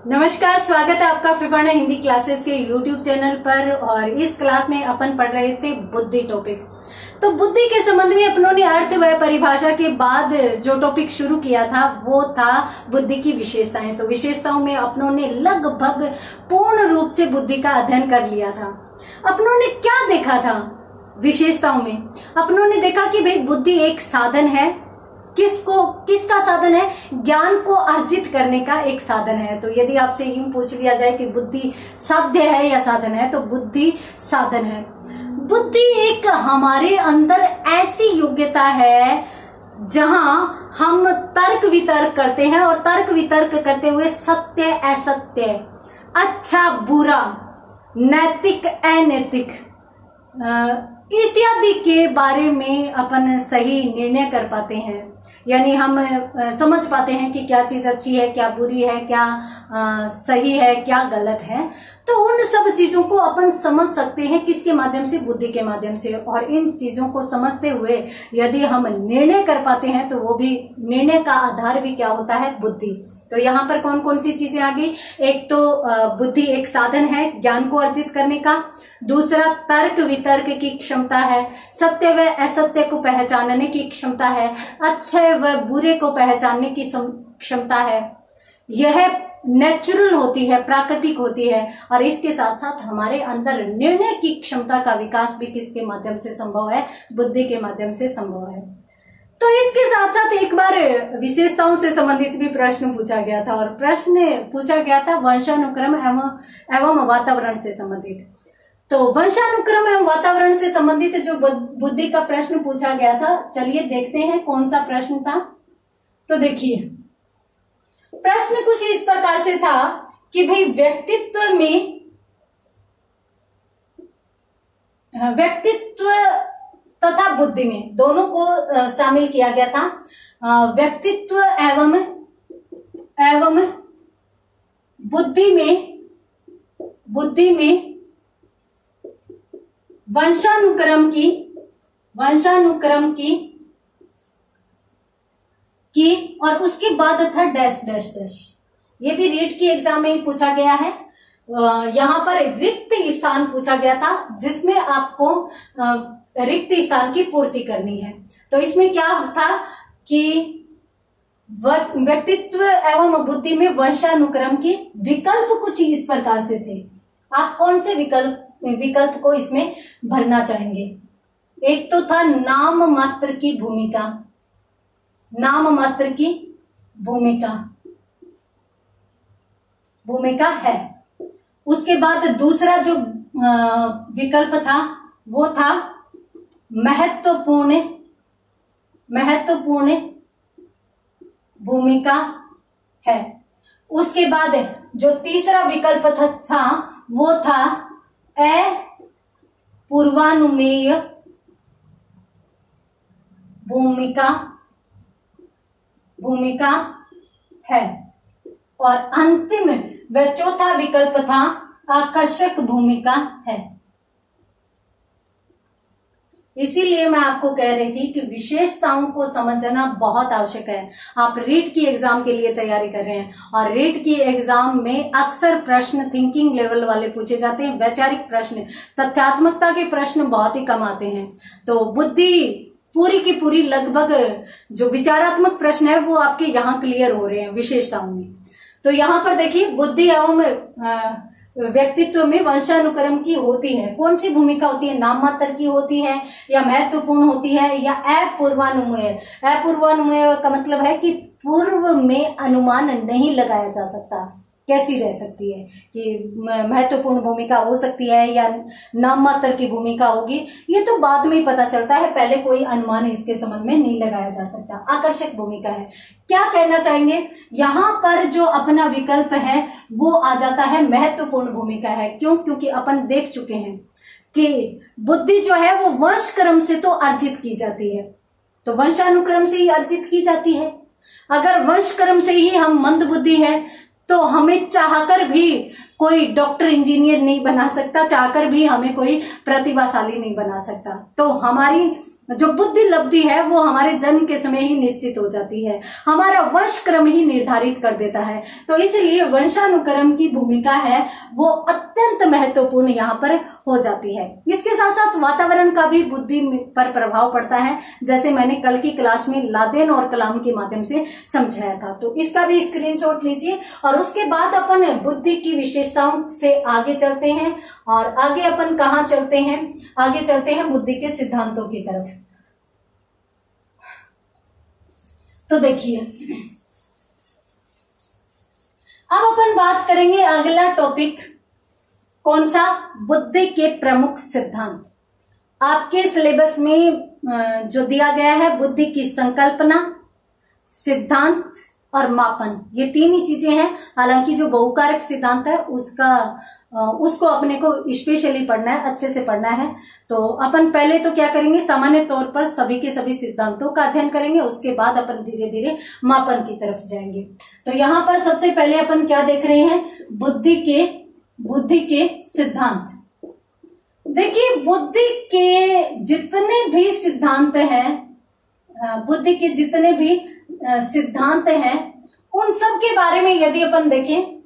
नमस्कार, स्वागत है आपका फिफाना हिंदी क्लासेस के YouTube चैनल पर। और इस क्लास में अपन पढ़ रहे थे बुद्धि टॉपिक। तो बुद्धि के संबंध में अपनों ने अर्थ व परिभाषा के बाद जो टॉपिक शुरू किया था वो था बुद्धि की विशेषताएं। तो विशेषताओं में अपनों ने लगभग पूर्ण रूप से बुद्धि का अध्ययन कर लिया था। अपनों ने क्या देखा था विशेषताओं में? अपनों ने देखा कि भाई बुद्धि एक साधन है। किसका साधन है? ज्ञान को अर्जित करने का एक साधन है। तो यदि आपसे यूं पूछ लिया जाए कि बुद्धि साध्य है या साधन है, तो बुद्धि साधन है। बुद्धि एक हमारे अंदर ऐसी योग्यता है जहां हम तर्क वितर्क करते हैं और तर्क वितर्क करते हुए सत्य असत्य, अच्छा बुरा, नैतिक अनैतिक इत्यादि के बारे में अपन सही निर्णय कर पाते हैं। यानी हम समझ पाते हैं कि क्या चीज अच्छी है, क्या बुरी है, क्या सही है, क्या गलत है। तो उन सब चीजों को अपन समझ सकते हैं किसके माध्यम से? बुद्धि के माध्यम से। और इन चीजों को समझते हुए यदि हम निर्णय कर पाते हैं तो वो भी निर्णय का आधार भी क्या होता है? बुद्धि। तो यहाँ पर कौन कौन सी चीजें आ गई? एक तो बुद्धि एक साधन है ज्ञान को अर्जित करने का। दूसरा तर्क वितर्क की क्षमता है। सत्य व असत्य को पहचानने की क्षमता है। अच्छे व बुरे को पहचानने की क्षमता है। यह नेचुरल होती है, प्राकृतिक होती है। और इसके साथ साथ हमारे अंदर निर्णय की क्षमता का विकास भी किसके माध्यम से संभव है? बुद्धि के माध्यम से संभव है। तो इसके साथ साथ एक बार विशेषताओं से संबंधित भी प्रश्न पूछा गया था। और प्रश्न पूछा गया था वंशानुक्रम एवं वातावरण से संबंधित। तो वंशानुक्रम एवं वातावरण से संबंधित जो बुद्धि का प्रश्न पूछा गया था, चलिए देखते हैं कौन सा प्रश्न था। तो देखिए, प्रश्न कुछ इस प्रकार से था कि भाई व्यक्तित्व तथा बुद्धि में दोनों को शामिल किया गया था। व्यक्तित्व एवं बुद्धि में वंशानुक्रम की और उसके बाद था डैश डैश डैश। ये भी रीट की एग्जाम में ही पूछा गया है। यहाँ पर रिक्त स्थान पूछा गया था जिसमें आपको रिक्त स्थान की पूर्ति करनी है। तो इसमें क्या था कि व्यक्तित्व एवं बुद्धि में वंशानुक्रम की विकल्प कुछ इस प्रकार से थे। आप कौन से विकल्प को इसमें भरना चाहेंगे? एक तो था नाम मात्र की भूमिका है। उसके बाद दूसरा जो विकल्प था वो था महत्वपूर्ण भूमिका है। उसके बाद जो तीसरा विकल्प था वो था अपूर्वानुमेय भूमिका है। और अंतिम व चौथा विकल्प था आकर्षक भूमिका है। इसीलिए मैं आपको कह रही थी कि विशेषताओं को समझना बहुत आवश्यक है। आप रीट की एग्जाम के लिए तैयारी कर रहे हैं और रीट की एग्जाम में अक्सर प्रश्न थिंकिंग लेवल वाले पूछे जाते हैं। वैचारिक प्रश्न, तथ्यात्मकता के प्रश्न बहुत ही कम आते हैं। तो बुद्धि पूरी की पूरी लगभग जो विचारात्मक प्रश्न है वो आपके यहाँ क्लियर हो रहे हैं विशेषताओं में। तो यहाँ पर देखिए, बुद्धि एवं व्यक्तित्व में वंशानुक्रम की होती है। कौन सी भूमिका होती है? नाम मात्र की होती है या महत्वपूर्ण होती है या अपूर्वानुमेय? अपूर्वानुमेय का मतलब है कि पूर्व में अनुमान नहीं लगाया जा सकता। कैसी रह सकती है कि महत्वपूर्ण भूमिका हो सकती है या नाम मात्र की भूमिका होगी, ये तो बाद में ही पता चलता है। पहले कोई अनुमान इसके संबंध में नहीं लगाया जा सकता। आकर्षक भूमिका है। क्या कहना चाहेंगे? यहाँ पर जो अपना विकल्प है वो आ जाता है महत्वपूर्ण भूमिका है। क्यों? क्योंकि अपन देख चुके हैं कि बुद्धि जो है वो वंशक्रम से तो अर्जित की जाती है। तो वंशानुक्रम से ही अर्जित की जाती है। अगर वंशक्रम से ही हम मंद बुद्धि है तो हमें चाहकर भी कोई डॉक्टर इंजीनियर नहीं बना सकता, चाहकर भी हमें कोई प्रतिभाशाली नहीं बना सकता। तो हमारी जो बुद्धि लब्धि है वो हमारे जन्म के समय ही निश्चित हो जाती है, हमारा वंश क्रम ही निर्धारित कर देता है। तो इसलिए वंशानुक्रम की भूमिका है वो अत्यंत महत्वपूर्ण यहाँ पर हो जाती है। इसके साथ साथ वातावरण का भी बुद्धि पर प्रभाव पड़ता है, जैसे मैंने कल की क्लास में लादेन और कलाम के माध्यम से समझाया था। तो इसका भी स्क्रीनशॉट लीजिए और उसके बाद अपन बुद्धि की विशेषताओं से आगे चलते हैं। और आगे अपन कहाँ चलते हैं? आगे चलते हैं बुद्धि के सिद्धांतों की तरफ। तो देखिए, अब अपन बात करेंगे अगला टॉपिक कौन सा? बुद्धि के प्रमुख सिद्धांत। आपके सिलेबस में जो दिया गया है, बुद्धि की संकल्पना, सिद्धांत और मापन, ये तीन ही चीजें हैं। हालांकि जो बहुकारक सिद्धांत है उसको अपने को स्पेशली पढ़ना है, अच्छे से पढ़ना है। तो अपन पहले तो क्या करेंगे, सामान्य तौर पर सभी के सभी सिद्धांतों का अध्ययन करेंगे, उसके बाद अपन धीरे धीरे मापन की तरफ जाएंगे। तो यहाँ पर सबसे पहले अपन क्या देख रहे हैं? बुद्धि के सिद्धांत। देखिए, बुद्धि के जितने भी सिद्धांत हैं, बुद्धि के जितने भी सिद्धांत हैं, उन सब के बारे में यदि अपन देखें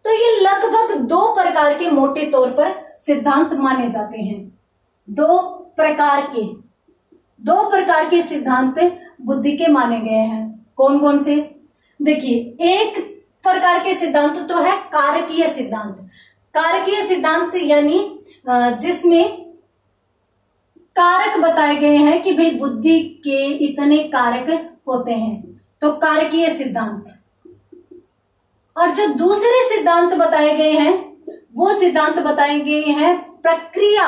तो ये लगभग दो प्रकार के मोटे तौर पर सिद्धांत माने जाते हैं। दो प्रकार के सिद्धांत बुद्धि के माने गए हैं। कौन कौन से? देखिए, एक प्रकार के सिद्धांत तो है कारकीय सिद्धांत। कारकीय सिद्धांत यानी जिसमें कारक बताए गए हैं कि भाई बुद्धि के इतने कारक होते हैं, तो कारकीय सिद्धांत। और जो दूसरे सिद्धांत बताए गए हैं वो सिद्धांत बताए गए हैं प्रक्रिया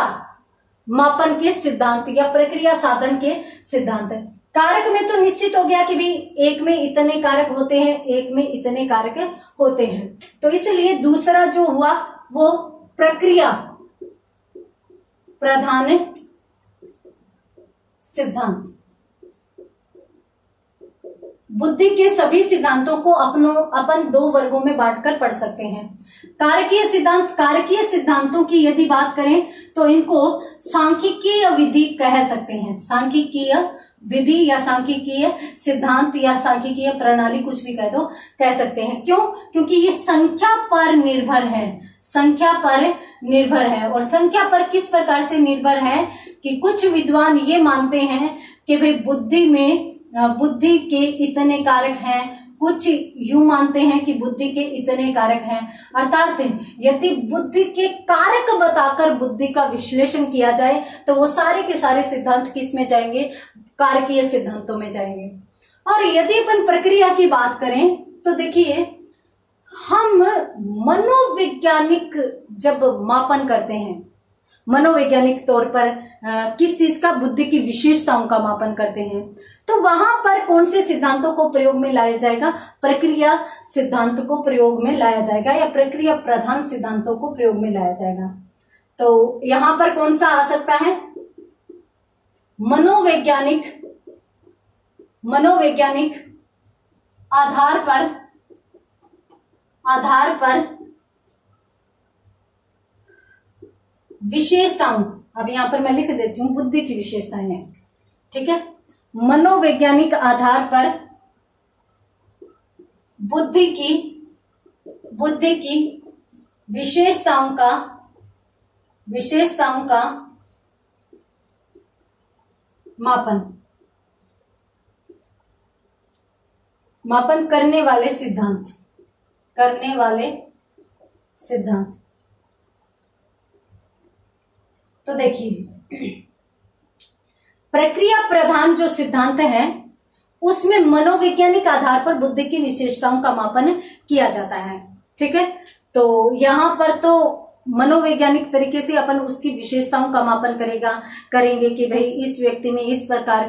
मापन के सिद्धांत या प्रक्रिया साधन के सिद्धांत। कारक में तो निश्चित हो गया कि भाई एक में इतने कारक होते हैं, एक में इतने कारक होते हैं। तो इसलिए दूसरा जो हुआ वो प्रक्रिया प्रधान सिद्धांत। बुद्धि के सभी सिद्धांतों को अपन दो वर्गों में बांटकर पढ़ सकते हैं। कारकीय सिद्धांत, कारकीय सिद्धांतों की यदि बात करें तो इनको सांख्यिकीय विधि कह सकते हैं। सांख्यिकीय विधि या सांख्यिकीय सिद्धांत या सांख्यिकीय प्रणाली, कुछ भी कह दो, कह सकते हैं। क्यों? क्योंकि ये संख्या पर निर्भर है, संख्या पर निर्भर है। और संख्या पर किस प्रकार से निर्भर है कि कुछ विद्वान ये मानते हैं कि भाई बुद्धि के इतने कारक हैं, कुछ यूं मानते हैं कि बुद्धि के इतने कारक हैं। अर्थात यदि बुद्धि के कारक बताकर बुद्धि का विश्लेषण किया जाए तो वो सारे के सारे सिद्धांत किस में जाएंगे? कारकीय सिद्धांतों में जाएंगे। और यदि अपन प्रक्रिया की बात करें तो देखिए, हम मनोवैज्ञानिक जब मापन करते हैं, मनोवैज्ञानिक तौर पर किस चीज का? बुद्धि की विशेषताओं का मापन करते हैं, तो वहां पर कौन से सिद्धांतों को प्रयोग में लाया जाएगा? प्रक्रिया सिद्धांत को प्रयोग में लाया जाएगा या प्रक्रिया प्रधान सिद्धांतों को प्रयोग में लाया जाएगा। तो यहां पर कौन सा आ सकता है? मनोवैज्ञानिक आधार पर विशेषताओं। अब यहां पर मैं लिख देती हूं बुद्धि की विशेषताएं हैं, ठीक है। मनोवैज्ञानिक आधार पर बुद्धि की विशेषताओं का मापन करने वाले सिद्धांत। तो देखिए, प्रक्रिया प्रधान जो सिद्धांत है उसमें मनोवैज्ञानिक आधार पर बुद्धि की विशेषताओं का मापन किया जाता है, ठीक है। तो यहां पर तो मनोवैज्ञानिक तरीके से अपन उसकी विशेषताओं का मापन करेंगे कि भाई इस व्यक्ति में इस प्रकार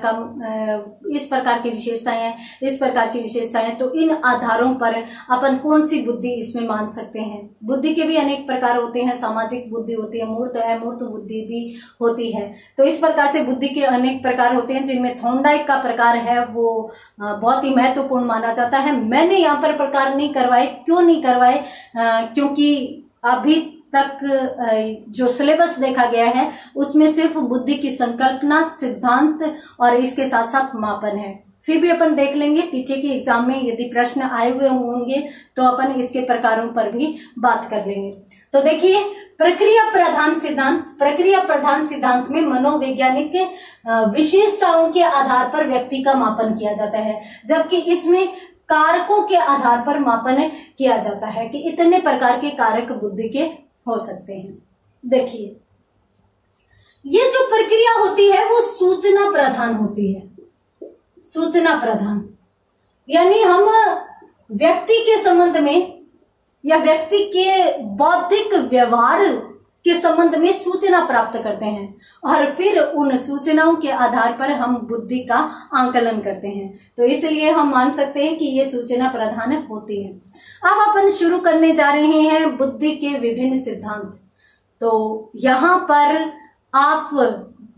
की विशेषताएं हैं, इस प्रकार की विशेषताएं। तो इन आधारों पर अपन कौन सी बुद्धि इसमें मान सकते हैं। बुद्धि के भी अनेक प्रकार होते हैं, सामाजिक बुद्धि होती है, मूर्त अमूर्त बुद्धि भी होती है। तो इस प्रकार से बुद्धि के अनेक प्रकार होते हैं, जिनमें थॉर्नडाइक का प्रकार है वो बहुत ही महत्वपूर्ण माना जाता है। मैंने यहाँ पर प्रकार नहीं करवाए। क्यों नहीं करवाए? क्योंकि अभी तक जो सिलेबस देखा गया है उसमें सिर्फ बुद्धि की संकल्पना, सिद्धांत और इसके साथ साथ मापन है। फिर भी अपन देख लेंगे पीछे के एग्जाम में यदि प्रश्न आए हुए होंगे तो अपन इसके प्रकारों पर भी बात कर लेंगे। तो देखिए, प्रक्रिया प्रधान सिद्धांत में मनोवैज्ञानिक विशेषताओं के आधार पर व्यक्ति का मापन किया जाता है, जबकि इसमें कारकों के आधार पर मापन किया जाता है कि इतने प्रकार के कारक बुद्धि के हो सकते हैं। देखिए, ये जो प्रक्रिया होती है वो सूचना प्रधान होती है। सूचना प्रधान यानी हम व्यक्ति के संबंध में या व्यक्ति के बौद्धिक व्यवहार के संबंध में सूचना प्राप्त करते हैं और फिर उन सूचनाओं के आधार पर हम बुद्धि का आंकलन करते हैं। तो इसलिए हम मान सकते हैं कि ये सूचना प्रधान होती है। अब अपन शुरू करने जा रहे हैं बुद्धि के विभिन्न सिद्धांत। तो यहाँ पर आप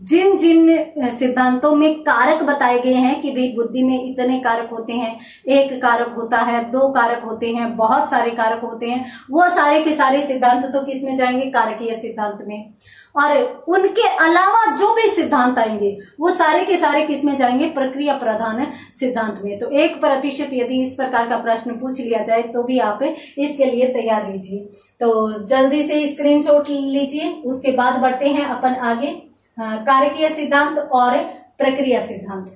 जिन जिन सिद्धांतों में कारक बताए गए हैं कि भाई बुद्धि में इतने कारक होते हैं, एक कारक होता है, दो कारक होते हैं, बहुत सारे कारक होते हैं, वो सारे के सारे सिद्धांत तो किस में जाएंगे? कारकीय सिद्धांत में। और उनके अलावा जो भी सिद्धांत आएंगे वो सारे के सारे किस में जाएंगे? प्रक्रिया प्रधान सिद्धांत में। तो 1% यदि इस प्रकार का प्रश्न पूछ लिया जाए तो भी आप इसके लिए तैयार लीजिए। तो जल्दी से स्क्रीनशॉट लीजिए, उसके बाद बढ़ते हैं अपन आगे कारकीय सिद्धांत और प्रक्रिया सिद्धांत।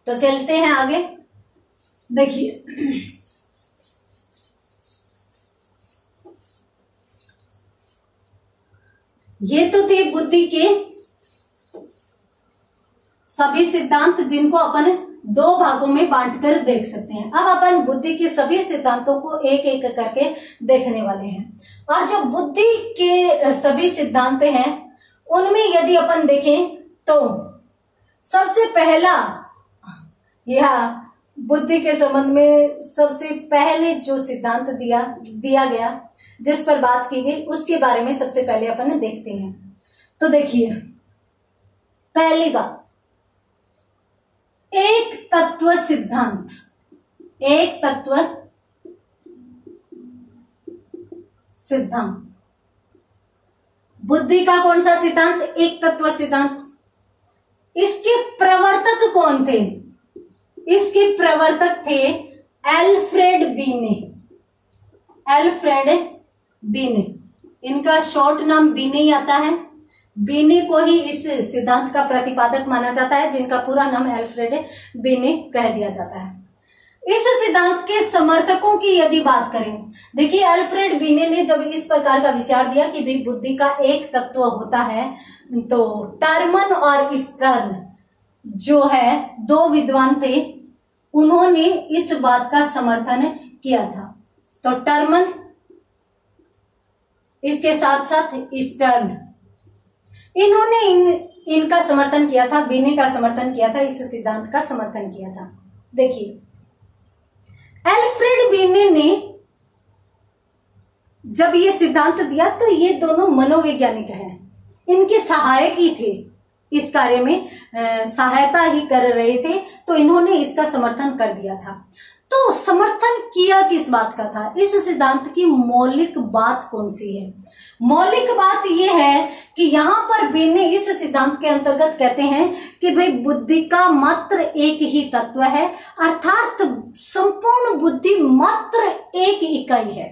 तो चलते हैं आगे। देखिए, ये तो थे बुद्धि के सभी सिद्धांत जिनको अपन दो भागों में बांटकर देख सकते हैं। अब अपन बुद्धि के सभी सिद्धांतों को एक एक करके देखने वाले हैं। और जो बुद्धि के सभी सिद्धांत हैं उनमें यदि अपन देखें तो सबसे पहला यह बुद्धि के संबंध में सबसे पहले जो सिद्धांत दिया गया, जिस पर बात की गई, उसके बारे में सबसे पहले अपन देखते हैं। तो देखिए, पहली बात, एक तत्व सिद्धांत। एक तत्व सिद्धांत बुद्धि का कौन सा सिद्धांत? एक तत्व सिद्धांत। इसके प्रवर्तक कौन थे? इसके प्रवर्तक थे एल्फ्रेड बीने। एल्फ्रेड बीने, इनका शॉर्ट नाम बीने ही आता है। बीने को ही इस सिद्धांत का प्रतिपादक माना जाता है, जिनका पूरा नाम एल्फ्रेड बीने कह दिया जाता है। इस सिद्धांत के समर्थकों की यदि बात करें, देखिए एल्फ्रेड बीने ने जब इस प्रकार का विचार दिया कि भाई बुद्धि का एक तत्व होता है, तो टर्मन और स्टर्न जो है दो विद्वान थे, उन्होंने इस बात का समर्थन किया था। तो टर्मन, इसके साथ साथ स्टर्न, इन्होंने इनका समर्थन किया था, बीने का समर्थन किया था, इस सिद्धांत का समर्थन किया था। देखिए, एल्फ्रेड बीने ने जब ये सिद्धांत दिया तो ये दोनों मनोवैज्ञानिक हैं, इनके सहायक ही थे, इस कार्य में सहायता ही कर रहे थे, तो इन्होंने इसका समर्थन कर दिया था। तो समर्थन किया किस बात का था? इस सिद्धांत की मौलिक बात कौन सी है? मौलिक बात यह है कि यहाँ पर बीने इस सिद्धांत के अंतर्गत कहते हैं कि भाई बुद्धि का मात्र एक ही तत्व है, अर्थात संपूर्ण बुद्धि मात्र एक इकाई है।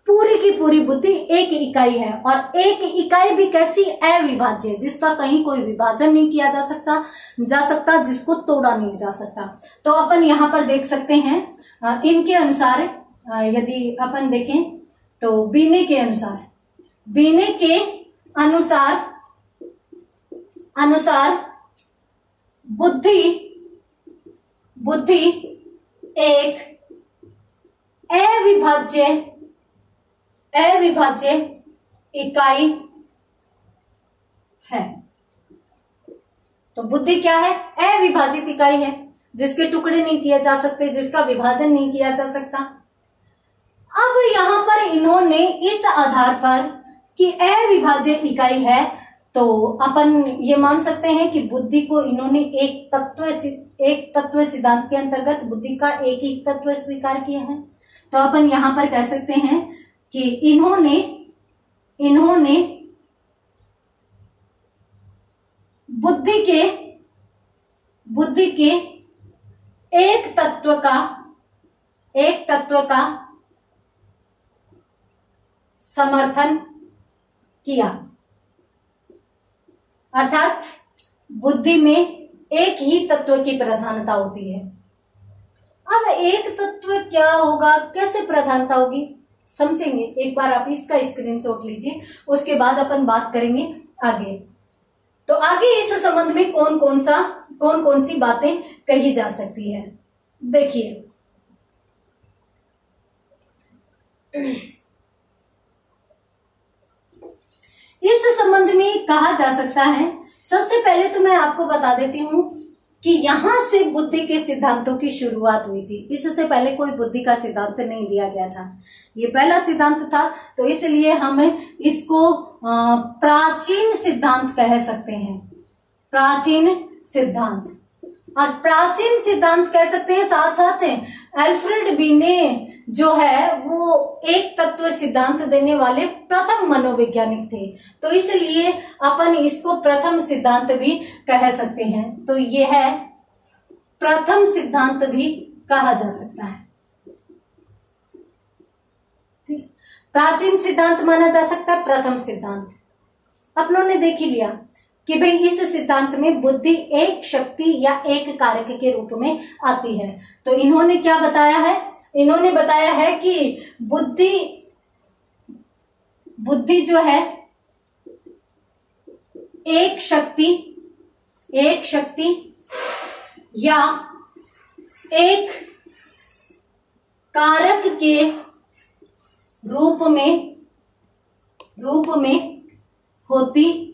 पूरी की पूरी बुद्धि एक इकाई है, और एक इकाई भी कैसी? अविभाज्य, जिसका कहीं कोई विभाजन नहीं किया जा सकता, जिसको तोड़ा नहीं जा सकता। तो अपन यहाँ पर देख सकते हैं इनके अनुसार, यदि अपन देखें तो बीने के अनुसार बुद्धि एक अविभाज्य इकाई है। तो बुद्धि क्या है? अविभाजित इकाई है, जिसके टुकड़े नहीं किए जा सकते, जिसका विभाजन नहीं किया जा सकता। अब यहां पर इन्होंने इस आधार पर कि अविभाज्य इकाई है, तो अपन ये मान सकते हैं कि बुद्धि को इन्होंने एक तत्व सिद्धांत के अंतर्गत बुद्धि का एक ही तत्व स्वीकार किया है। तो अपन यहां पर कह सकते हैं कि इन्होंने बुद्धि के एक तत्व का समर्थन किया। अर्थात बुद्धि में एक ही तत्व की प्रधानता होती है। अब एक तत्व क्या होगा, कैसे प्रधानता होगी, समझेंगे। एक बार आप इसका स्क्रीनशॉट लीजिए, उसके बाद अपन बात करेंगे आगे। तो आगे इस संबंध में कौन कौन सी बातें कही जा सकती है, देखिए। इस संबंध में कहा जा सकता है, सबसे पहले तो मैं आपको बता देती हूं कि यहां से बुद्धि के सिद्धांतों की शुरुआत हुई थी। इससे पहले कोई बुद्धि का सिद्धांत नहीं दिया गया था, ये पहला सिद्धांत था। तो इसलिए हम इसको प्राचीन सिद्धांत कह सकते हैं, प्राचीन सिद्धांत। और प्राचीन सिद्धांत कह सकते हैं, साथ साथ अल्फ्रेड बीने जो है वो एक तत्व सिद्धांत देने वाले प्रथम मनोवैज्ञानिक थे। तो इसलिए अपन इसको प्रथम सिद्धांत भी कह सकते हैं। तो ये है प्रथम सिद्धांत भी कहा जा सकता है। ठीक, प्राचीन सिद्धांत माना जा सकता है, प्रथम सिद्धांत। अपनों ने देख ही लिया कि भाई इस सिद्धांत में बुद्धि एक शक्ति या एक कारक के रूप में आती है। तो इन्होंने क्या बताया है, इन्होंने बताया है कि बुद्धि जो है एक शक्ति या एक कारक के रूप में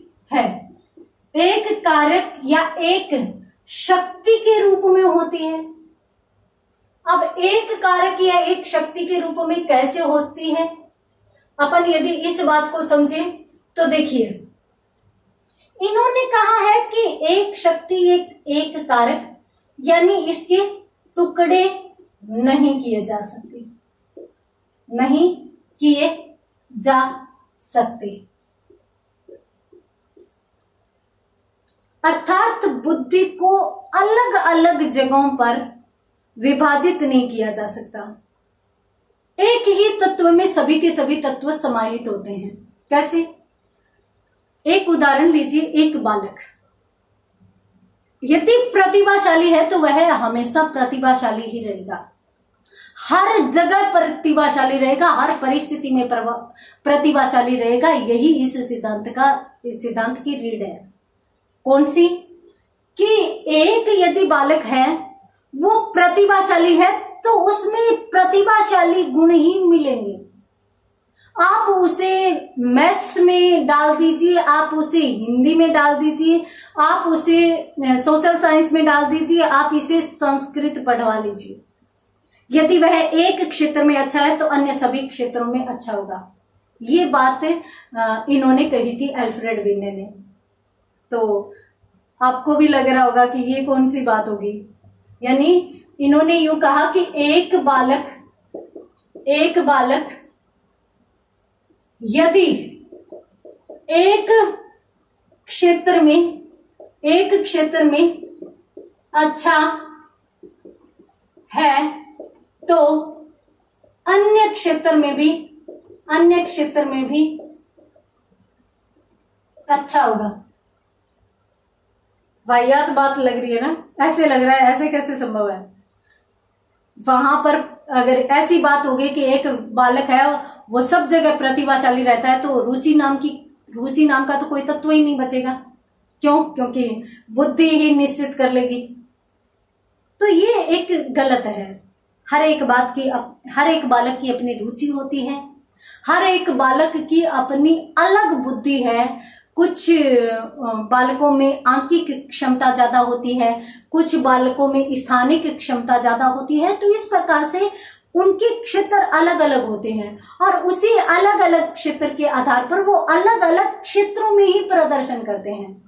होती है। एक कारक या एक शक्ति के रूप में होती है। अब एक कारक या एक शक्ति के रूप में कैसे होती है, अपन यदि इस बात को समझें तो देखिए, इन्होंने कहा है कि एक शक्ति एक कारक, यानी इसके टुकड़े नहीं किए जा सकते। अर्थात बुद्धि को अलग अलग जगहों पर विभाजित नहीं किया जा सकता। एक ही तत्व में सभी के सभी तत्व समाहित होते हैं। कैसे, एक उदाहरण लीजिए, एक बालक यदि प्रतिभाशाली है तो वह हमेशा प्रतिभाशाली ही रहेगा, हर जगह प्रतिभाशाली रहेगा, हर परिस्थिति में प्रतिभाशाली रहेगा। यही इस सिद्धांत की रीढ़ है। कौन सी, कि एक यदि बालक है वो प्रतिभाशाली है तो उसमें प्रतिभाशाली गुण ही मिलेंगे। आप उसे मैथ्स में डाल दीजिए, आप उसे हिंदी में डाल दीजिए, आप उसे सोशल साइंस में डाल दीजिए, आप इसे संस्कृत पढ़वा लीजिए। यदि वह एक क्षेत्र में अच्छा है तो अन्य सभी क्षेत्रों में अच्छा होगा। ये बात इन्होंने कही थी अल्फ्रेड बीने ने। तो आपको भी लग रहा होगा कि ये कौन सी बात होगी। यानी इन्होंने यूं कहा कि एक बालक यदि एक क्षेत्र में अच्छा है तो अन्य क्षेत्र में भी अच्छा होगा। वाहियात बात लग रही है ना, ऐसे लग रहा है ऐसे कैसे संभव है। वहां पर अगर ऐसी बात होगी कि एक बालक है वो सब जगह प्रतिभाशाली रहता है तो रुचि नाम का तो कोई तत्व ही नहीं बचेगा। क्यों? क्योंकि बुद्धि ही निश्चित कर लेगी। तो ये एक गलत है। हर एक बालक की अपनी रुचि होती है, हर एक बालक की अपनी अलग बुद्धि है। कुछ बालकों में आंकिक क्षमता ज्यादा होती है, कुछ बालकों में स्थानिक क्षमता ज्यादा होती है। तो इस प्रकार से उनके क्षेत्र अलग अलग होते हैं और उसी अलग अलग क्षेत्र के आधार पर वो अलग अलग क्षेत्रों में ही प्रदर्शन करते हैं।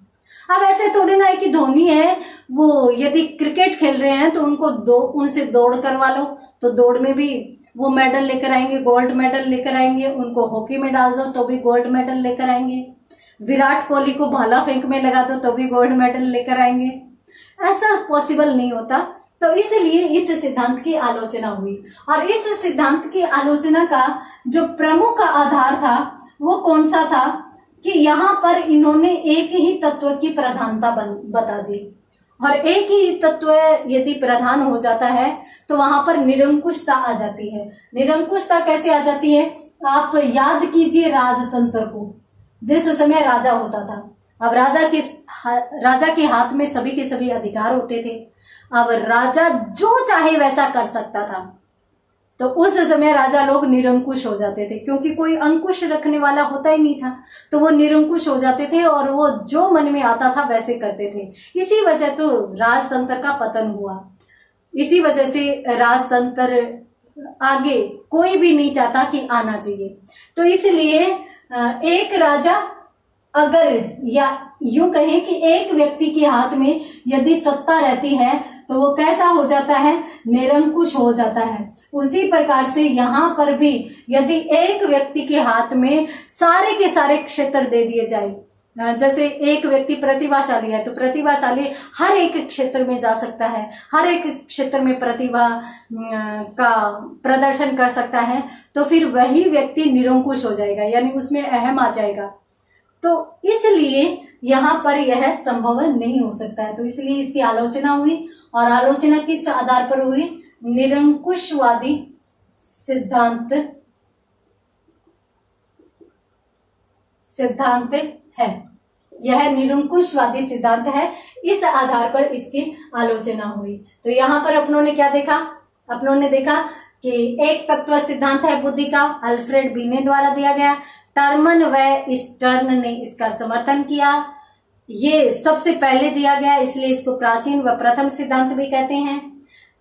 अब ऐसे थोड़ी ना है कि धोनी है वो यदि क्रिकेट खेल रहे हैं तो उनसे दौड़ करवा लो तो दौड़ में भी वो मेडल लेकर आएंगे, गोल्ड मेडल लेकर आएंगे। उनको हॉकी में डाल दो तो भी गोल्ड मेडल लेकर आएंगे। विराट कोहली को भाला फेंक में लगा दो तो भी गोल्ड मेडल लेकर आएंगे। ऐसा पॉसिबल नहीं होता। तो इसलिए इस सिद्धांत की आलोचना हुई और इस सिद्धांत की आलोचना का जो प्रमुख आधार था वो कौन सा था कि यहाँ पर इन्होंने एक ही तत्व की प्रधानता बता दी और एक ही तत्व यदि प्रधान हो जाता है तो वहां पर निरंकुशता आ जाती है। निरंकुशता कैसे आ जाती है? आप याद कीजिए राजतंत्र को, जिस समय राजा होता था। अब राजा के हाथ में सभी के सभी अधिकार होते थे। अब राजा जो चाहे वैसा कर सकता था। तो उस समय राजा लोग निरंकुश हो जाते थे क्योंकि कोई अंकुश रखने वाला होता ही नहीं था। तो वो निरंकुश हो जाते थे और वो जो मन में आता था वैसे करते थे। इसी वजह तो राजतंत्र का पतन हुआ। इसी वजह से राजतंत्र आगे कोई भी नहीं चाहता कि आना चाहिए। तो इसलिए एक राजा अगर या यूं कहें कि एक व्यक्ति के हाथ में यदि सत्ता रहती है तो वो कैसा हो जाता है? निरंकुश हो जाता है। उसी प्रकार से यहाँ पर भी यदि एक व्यक्ति के हाथ में सारे के सारे क्षेत्र दे दिए जाए, जैसे एक व्यक्ति प्रतिभाशाली है तो प्रतिभाशाली हर एक क्षेत्र में जा सकता है, हर एक क्षेत्र में प्रतिभा का प्रदर्शन कर सकता है, तो फिर वही व्यक्ति निरंकुश हो जाएगा, यानी उसमें अहम आ जाएगा। तो इसलिए यहाँ पर यह संभव नहीं हो सकता है। तो इसलिए इसकी आलोचना हुई और आलोचना किस आधार पर हुई? निरंकुशवादी सिद्धांत है। यह निरंकुशवादी सिद्धांत है, इस आधार पर इसकी आलोचना हुई। तो यहाँ पर अपनों ने क्या देखा? अपनों ने देखा कि एक तत्व सिद्धांत है बुद्धि का, अल्फ्रेड बीने द्वारा दिया गया। टर्मन व स्टर्न ने इसका समर्थन किया। ये सबसे पहले दिया गया, इसलिए इसको प्राचीन व प्रथम सिद्धांत भी कहते हैं।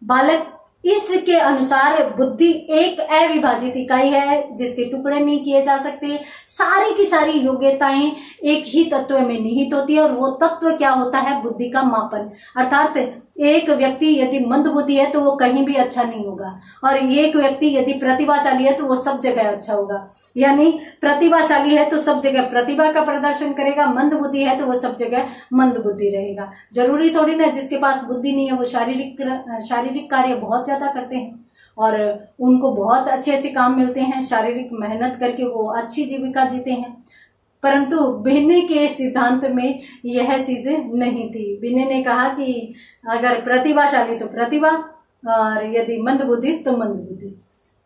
बालक इसके अनुसार बुद्धि एक अविभाजित इकाई है जिसके टुकड़े नहीं किए जा सकते। सारी की सारी योग्यताएं एक ही तत्व में निहित होती है और वो तत्व क्या होता है? बुद्धि का मापन। अर्थात एक व्यक्ति यदि मंद बुद्धि है तो वो कहीं भी अच्छा नहीं होगा और एक व्यक्ति यदि प्रतिभाशाली है तो वो सब जगह अच्छा होगा। यानी प्रतिभाशाली है तो सब जगह प्रतिभा का प्रदर्शन करेगा, मंद बुद्धि है तो वो सब जगह मंद बुद्धि रहेगा। जरूरी थोड़ी ना जिसके पास बुद्धि नहीं है वो शारीरिक कार्य बहुत ज्यादा करते हैं और उनको बहुत अच्छे अच्छे काम मिलते हैं, शारीरिक मेहनत करके वो अच्छी जीविका जीते हैं। परंतु बिने के सिद्धांत में यह चीजें नहीं थी। बिने ने कहा कि अगर प्रतिभाशाली तो प्रतिभा और यदि मंद बुद्धि तो मंद बुद्धि।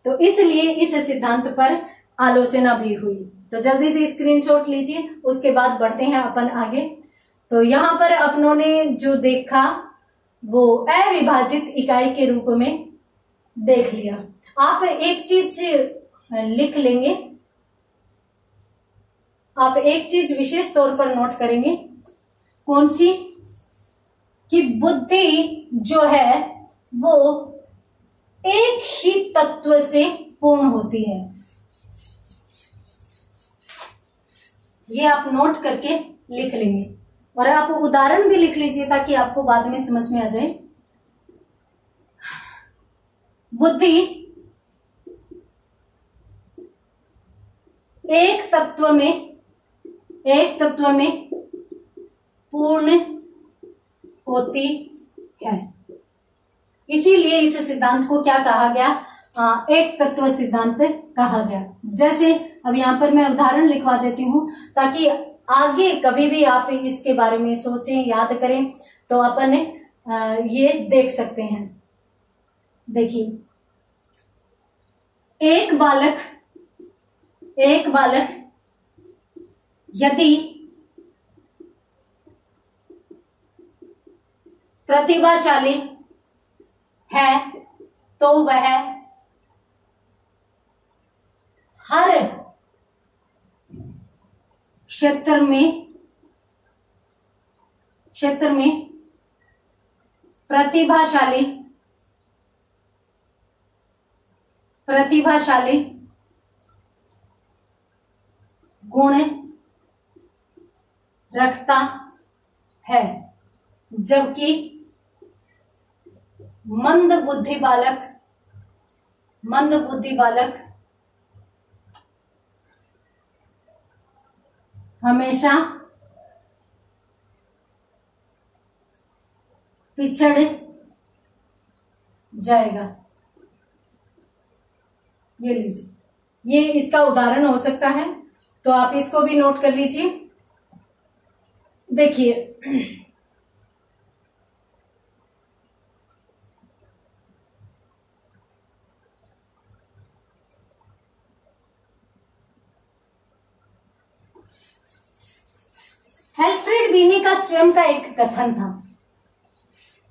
तो इसलिए इस सिद्धांत पर आलोचना भी हुई। तो जल्दी से स्क्रीनशॉट लीजिए, उसके बाद बढ़ते हैं अपन आगे। तो यहाँ पर अपनों ने जो देखा वो अविभाजित इकाई के रूप में देख लिया। आप एक चीज लिख लेंगे, आप एक चीज विशेष तौर पर नोट करेंगे। कौन सी? कि बुद्धि जो है वो एक ही तत्व से पूर्ण होती है। ये आप नोट करके लिख लेंगे और आप उदाहरण भी लिख लीजिए ताकि आपको बाद में समझ में आ जाए। बुद्धि एक तत्व में पूर्ण होती है। इसीलिए इस सिद्धांत को क्या कहा गया? एक तत्व सिद्धांत कहा गया। जैसे अब यहाँ पर मैं उदाहरण लिखवा देती हूं ताकि आगे कभी भी आप इसके बारे में सोचें, याद करें तो अपन ये देख सकते हैं। देखिए, एक बालक यदि प्रतिभाशाली है तो वह हर क्षेत्र में प्रतिभाशाली गुण रखता है, जबकि मंद बुद्धि बालक हमेशा पिछड़ जाएगा। ये लीजिए, ये इसका उदाहरण हो सकता है, तो आप इसको भी नोट कर लीजिए। देखिए, अल्फ्रेड बीने का स्वयं का एक कथन था,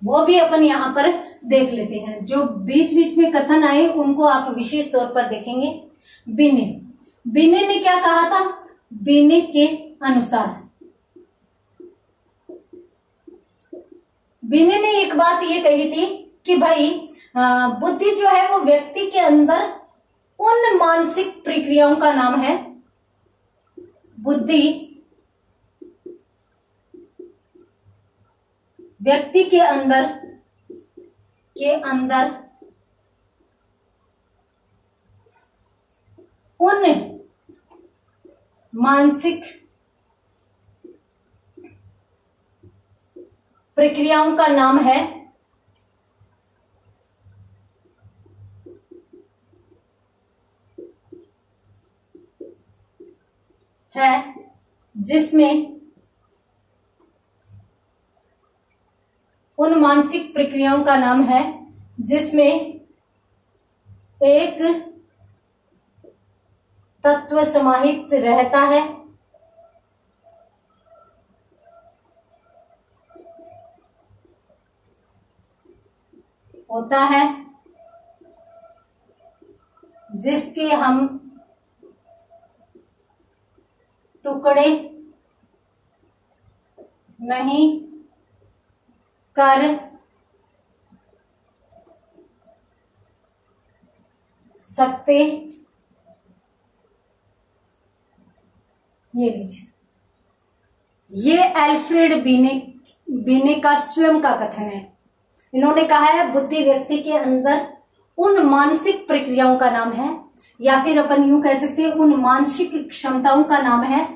वो भी अपन यहां पर देख लेते हैं। जो बीच बीच में कथन आए उनको आप विशेष तौर पर देखेंगे। बीने ने क्या कहा था? बीने के अनुसार बीने ने एक बात ये कही थी कि भाई बुद्धि जो है वो व्यक्ति के अंदर उन मानसिक प्रक्रियाओं का नाम है। बुद्धि व्यक्ति के अंदर उन मानसिक प्रक्रियाओं का नाम है जिसमें उन मानसिक प्रक्रियाओं का नाम है जिसमें एक तत्व समाहित रहता है, होता है, जिसके हम टुकड़े नहीं कर सकते। ये लीजिए, ये अल्फ्रेड बीने का स्वयं का कथन है। इन्होंने कहा है बुद्धि व्यक्ति के अंदर उन मानसिक प्रक्रियाओं का नाम है, या फिर अपन यूं कह सकते हैं उन मानसिक क्षमताओं का नाम है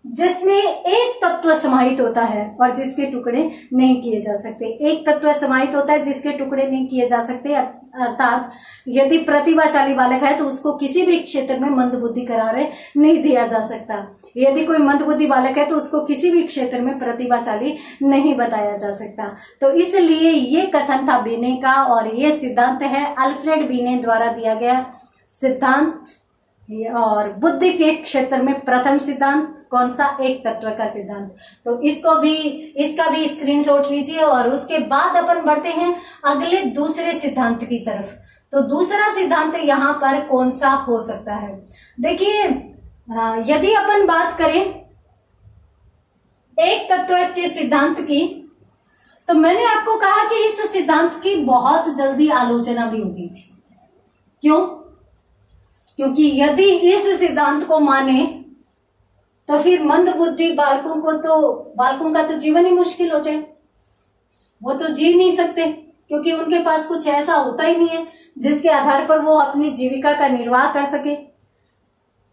जिसमें एक तत्व समाहित होता है और जिसके टुकड़े नहीं किए जा सकते। एक तत्व समाहित होता है जिसके टुकड़े नहीं किए जा सकते, अर्थात यदि प्रतिभाशाली बालक है तो उसको किसी भी क्षेत्र में मंदबुद्धि करार नहीं दिया जा सकता। यदि कोई मंदबुद्धि बालक है तो उसको किसी भी क्षेत्र में प्रतिभाशाली नहीं बताया जा सकता। तो इसलिए ये कथन था बीने का, और ये सिद्धांत है अल्फ्रेड बीने द्वारा दिया गया सिद्धांत। और बुद्धि के क्षेत्र में प्रथम सिद्धांत कौन सा? एक तत्व का सिद्धांत। तो इसका भी स्क्रीनशॉट लीजिए, और उसके बाद अपन बढ़ते हैं अगले दूसरे सिद्धांत की तरफ। तो दूसरा सिद्धांत यहाँ पर कौन सा हो सकता है? देखिए, यदि अपन बात करें एक तत्व के सिद्धांत की, तो मैंने आपको कहा कि इस सिद्धांत की बहुत जल्दी आलोचना भी हो गई थी। क्यों? क्योंकि यदि इस सिद्धांत को माने तो फिर मंदबुद्धि बालकों का तो जीवन ही मुश्किल हो जाए। वो तो जी नहीं सकते, क्योंकि उनके पास कुछ ऐसा होता ही नहीं है जिसके आधार पर वो अपनी जीविका का निर्वाह कर सके।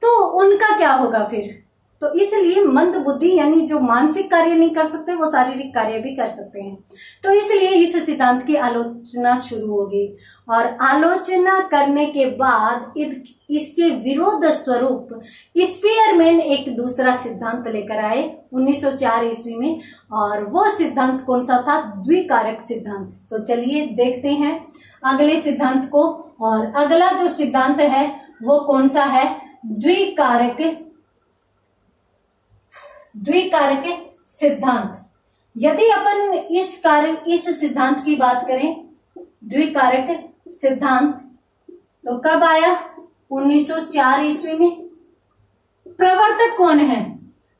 तो उनका क्या होगा फिर? तो इसलिए मंदबुद्धि यानी जो मानसिक कार्य नहीं कर सकते वो शारीरिक कार्य भी कर सकते हैं। तो इसलिए इस सिद्धांत की आलोचना शुरू होगी, और आलोचना करने के बाद इसके विरोध स्वरूप स्पीयरमैन एक दूसरा सिद्धांत लेकर आए 1904 ईस्वी में, और वो सिद्धांत कौन सा था? द्विकारक सिद्धांत। तो चलिए देखते हैं अगले सिद्धांत को, और अगला जो सिद्धांत है वो कौन सा है? द्विकारक सिद्धांत। यदि अपन इस सिद्धांत की बात करें, द्विकारक सिद्धांत, तो कब आया? 1904 ईस्वी में। प्रवर्तक कौन है?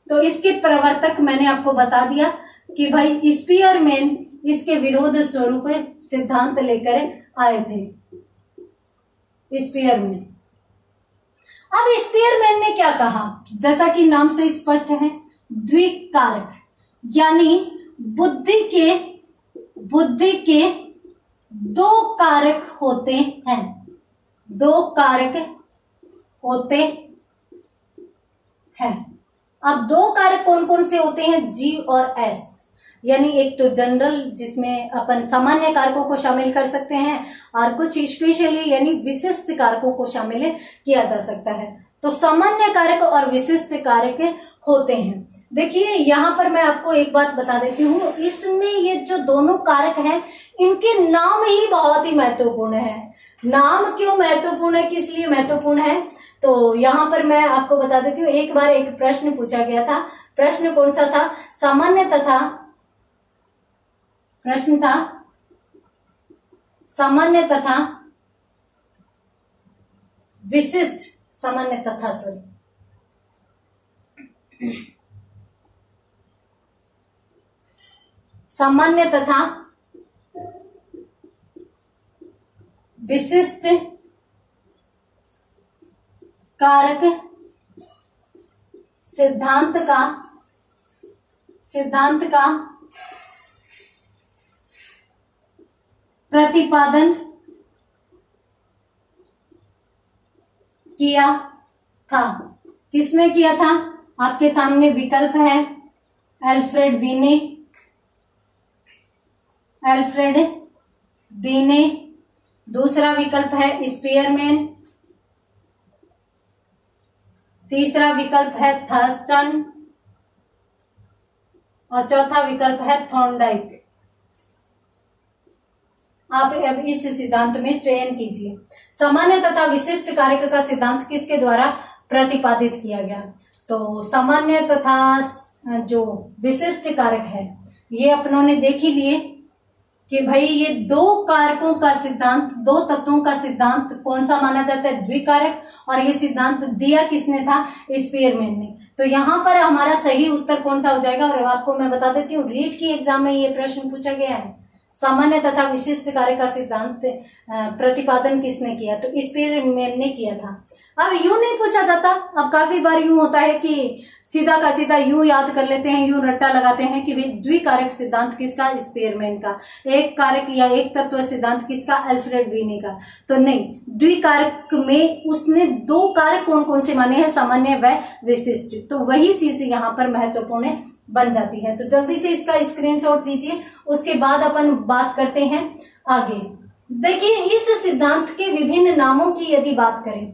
तो इसके प्रवर्तक मैंने आपको बता दिया कि भाई स्पीयरमैन इसके विरोध स्वरूप सिद्धांत लेकर आए थे। स्पीयरमैन। अब स्पीयरमैन ने क्या कहा? जैसा कि नाम से स्पष्ट है, द्विकारक, यानी बुद्धि के दो कारक होते हैं, दो कारक होते हैं। अब दो कारक कौन कौन से होते हैं? जी और एस। यानी एक तो जनरल जिसमें अपन सामान्य कारकों को शामिल कर सकते हैं और कुछ स्पेशली यानी विशिष्ट कारकों को शामिल किया जा सकता है। तो सामान्य कारक और विशिष्ट कारक होते हैं। देखिए यहाँ पर मैं आपको एक बात बता देती हूँ, इसमें ये जो दोनों कारक हैं इनके नाम ही बहुत ही महत्वपूर्ण है। नाम क्यों महत्वपूर्ण है, किस लिए महत्वपूर्ण है, तो यहाँ पर मैं आपको बता देती हूँ। एक बार एक प्रश्न पूछा गया था। प्रश्न कौन सा था? सामान्य तथा प्रश्न था सामान्य तथा विशिष्ट, सामान्य तथा सामान्य तथा विशिष्ट कारक सिद्धांत का प्रतिपादन किया था। किसने किया था? आपके सामने विकल्प है अल्फ्रेड बीने, दूसरा विकल्प है स्पीयरमैन, तीसरा विकल्प है थर्स्टन और चौथा विकल्प है थॉर्नडाइक। आप अब इस सिद्धांत में चयन कीजिए। सामान्य तथा विशिष्ट कारक का सिद्धांत किसके द्वारा प्रतिपादित किया गया? तो सामान्य तथा जो विशिष्ट कारक है ये अपनों ने देख ही लिए कि भाई ये दो कारकों का सिद्धांत, दो तत्वों का सिद्धांत कौन सा माना जाता है? द्विकारक। और ये सिद्धांत दिया किसने था? स्पीयरमैन ने। तो यहाँ पर हमारा सही उत्तर कौन सा हो जाएगा? और आपको मैं बता देती हूँ, रीट की एग्जाम में ये प्रश्न पूछा गया है, सामान्य तथा विशिष्ट कारक का सिद्धांत प्रतिपादन किसने किया? तो स्पीयरमैन ने किया था। अब यूं नहीं पूछा जाता। अब काफी बार यूं होता है कि सीधा का सीधा यूं याद कर लेते हैं, यूं रट्टा लगाते हैं कि भाई द्विकारक सिद्धांत किसका? स्पीयरमैन का। एक कारक या एक तत्व सिद्धांत किसका? अल्फ्रेड बीने का। तो नहीं, द्विकारक में उसने दो कारक कौन कौन से माने हैं? सामान्य व विशिष्ट। तो वही चीज यहाँ पर महत्वपूर्ण बन जाती है। तो जल्दी से इसका स्क्रीनशॉट लीजिए, उसके बाद अपन बात करते हैं आगे। देखिए इस सिद्धांत के विभिन्न नामों की यदि बात करें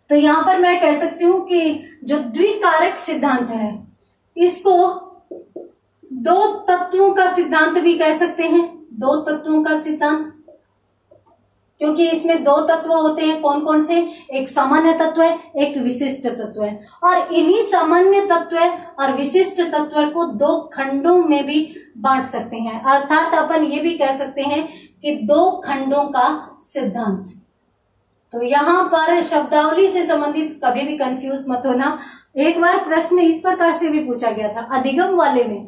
तो यहां पर मैं कह सकती हूं कि जो द्विकारक सिद्धांत है इसको दो तत्वों का सिद्धांत भी कह सकते हैं। दो तत्वों का सिद्धांत, क्योंकि इसमें दो तत्व होते हैं। कौन कौन से? एक सामान्य तत्व है, एक विशिष्ट तत्व है। और इन्हीं सामान्य तत्व और विशिष्ट तत्व को दो खंडों में भी बांट सकते हैं। अर्थात अपन ये भी कह सकते हैं कि दो खंडों का सिद्धांत। तो यहाँ पर शब्दावली से संबंधित कभी भी कंफ्यूज मत होना। एक बार प्रश्न इस प्रकार से भी पूछा गया था अधिगम वाले में,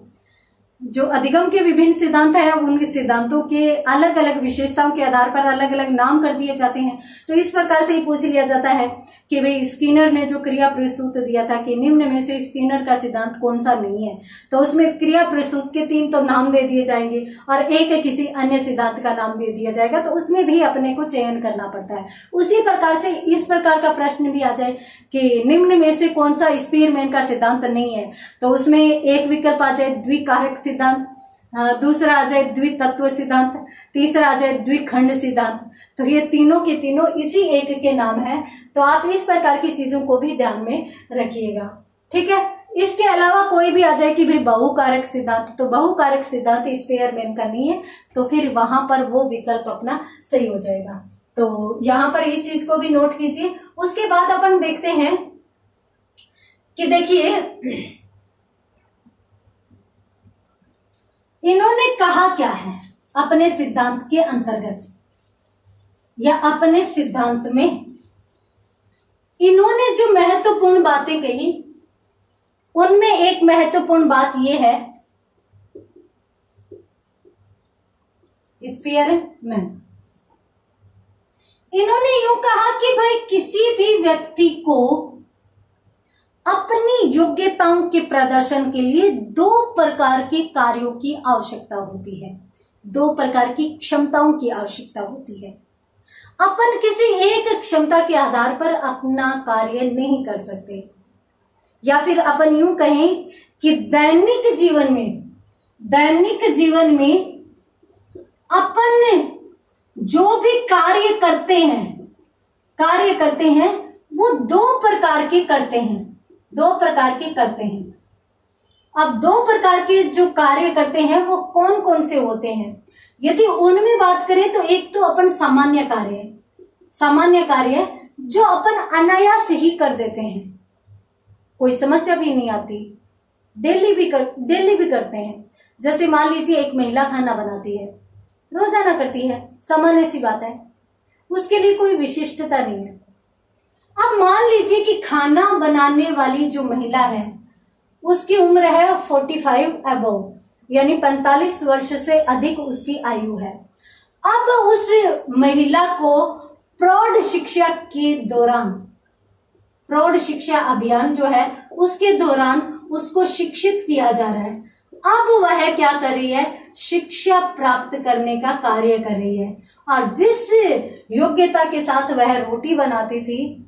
जो अधिगम के विभिन्न सिद्धांत है उन सिद्धांतों के अलग अलग विशेषताओं के आधार पर अलग अलग नाम कर दिए जाते हैं। तो इस प्रकार से ही पूछ लिया जाता है कि भाई स्किनर ने जो क्रिया प्रसूत दिया था कि निम्न में से स्किनर का सिद्धांत कौन सा नहीं है, तो उसमें क्रिया प्रसूत के 3 तो नाम दे दिए जाएंगे और एक किसी अन्य सिद्धांत का नाम दे दिया जाएगा। तो उसमें भी अपने को चयन करना पड़ता है। उसी प्रकार से इस प्रकार का प्रश्न भी आ जाए कि निम्न में से कौन सा स्पीयरमैन का सिद्धांत नहीं है, तो उसमें एक विकल्प आ जाए द्विकारक सिद्धांत, दूसरा आ जाए द्वितत्व सिद्धांत, तीसरा आ जाए द्विखंड सिद्धांत। तो ये तीनों के तीनों इसी एक के नाम है। तो आप इस प्रकार की चीजों को भी ध्यान में रखिएगा, ठीक है। इसके अलावा कोई भी आ जाए कि भाई बहुकारक सिद्धांत, तो बहुकारक सिद्धांत स्पीयरमैन का नहीं है, तो फिर वहां पर वो विकल्प अपना सही हो जाएगा। तो यहां पर इस चीज को भी नोट कीजिए। उसके बाद अपन देखते हैं कि देखिए इन्होंने कहा क्या है अपने सिद्धांत के अंतर्गत या अपने सिद्धांत में। इन्होंने जो महत्वपूर्ण बातें कही उनमें एक महत्वपूर्ण बात यह है स्पीयरमैन। इन्होंने यूं कहा कि भाई किसी भी व्यक्ति को अपनी योग्यताओं के प्रदर्शन के लिए दो प्रकार के कार्यों की आवश्यकता होती है, दो प्रकार की क्षमताओं की आवश्यकता होती है। अपन किसी एक क्षमता के आधार पर अपना कार्य नहीं कर सकते, या फिर अपन यूं कहें कि दैनिक जीवन में अपन जो भी कार्य करते हैं वो दो प्रकार के करते हैं। अब दो प्रकार के जो कार्य करते हैं वो कौन कौन से होते हैं? यदि उनमें बात करें तो एक तो अपन सामान्य कार्य जो अपन अनायास ही कर देते हैं, कोई समस्या भी नहीं आती, डेली भी करते हैं। जैसे मान लीजिए एक महिला खाना बनाती है, रोजाना करती है, सामान्य सी बात है, उसके लिए कोई विशिष्टता नहीं है। अब मान लीजिए कि खाना बनाने वाली जो महिला है उसकी उम्र है 45 अबव, यानी 45 वर्ष से अधिक उसकी आयु है। अब उस महिला को प्रौढ़ शिक्षा अभियान जो है उसके दौरान उसको शिक्षित किया जा रहा है। अब वह क्या कर रही है? शिक्षा प्राप्त करने का कार्य कर रही है, और जिस योग्यता के साथ वह रोटी बनाती थी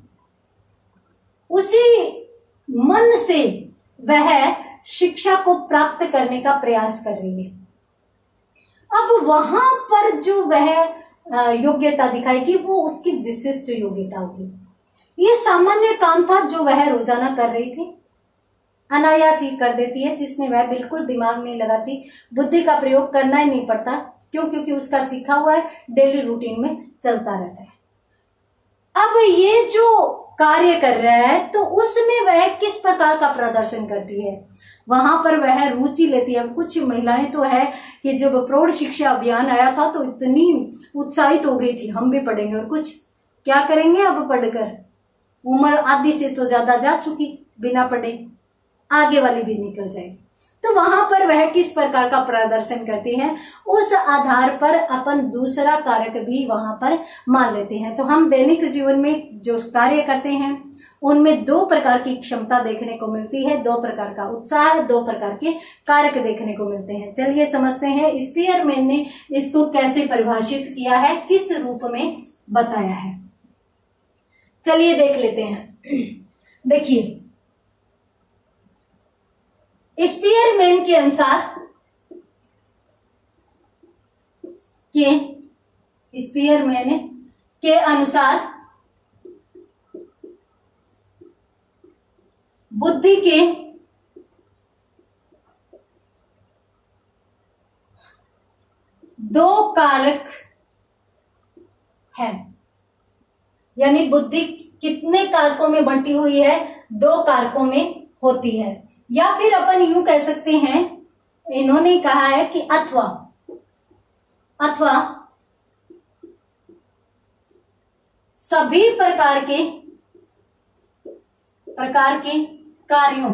उसी मन से वह शिक्षा को प्राप्त करने का प्रयास कर रही है। अब वहां पर जो वह योग्यता दिखाएगी वो उसकी विशिष्ट योग्यता होगी। ये सामान्य काम था जो वह रोजाना कर रही थी, अनायास ही कर देती है, जिसमें वह बिल्कुल दिमाग नहीं लगाती, बुद्धि का प्रयोग करना ही नहीं पड़ता। क्यों? क्योंकि उसका सीखा हुआ है, डेली रूटीन में चलता रहता है। अब ये जो कार्य कर रहा है तो उसमें वह किस प्रकार का प्रदर्शन करती है, वहां पर वह रुचि लेती है। कुछ महिलाएं तो है कि जब प्रौढ़ शिक्षा अभियान आया था तो इतनी उत्साहित हो गई थी, हम भी पढ़ेंगे, और कुछ क्या करेंगे अब पढ़कर, उम्र आधी से तो ज्यादा जा चुकी, बिना पढ़े आगे वाली भी निकल जाए। तो वहां पर वह किस प्रकार का प्रदर्शन करती है, उस आधार पर अपन दूसरा कारक भी वहां पर मान लेते हैं। तो हम दैनिक जीवन में जो कार्य करते हैं उनमें दो प्रकार की क्षमता देखने को मिलती है, दो प्रकार का उत्साह, दो प्रकार के कारक देखने को मिलते हैं। चलिए समझते हैं स्पीयरमैन ने इसको कैसे परिभाषित किया है, किस रूप में बताया है। चलिए देख लेते हैं। देखिए, स्पीयरमैन के अनुसार बुद्धि के दो कारक हैं, यानी बुद्धि कितने कारकों में बंटी हुई है? दो कारकों में होती है। या फिर अपन यूं कह सकते हैं, इन्होंने कहा है कि अथवा सभी प्रकार के कार्यों,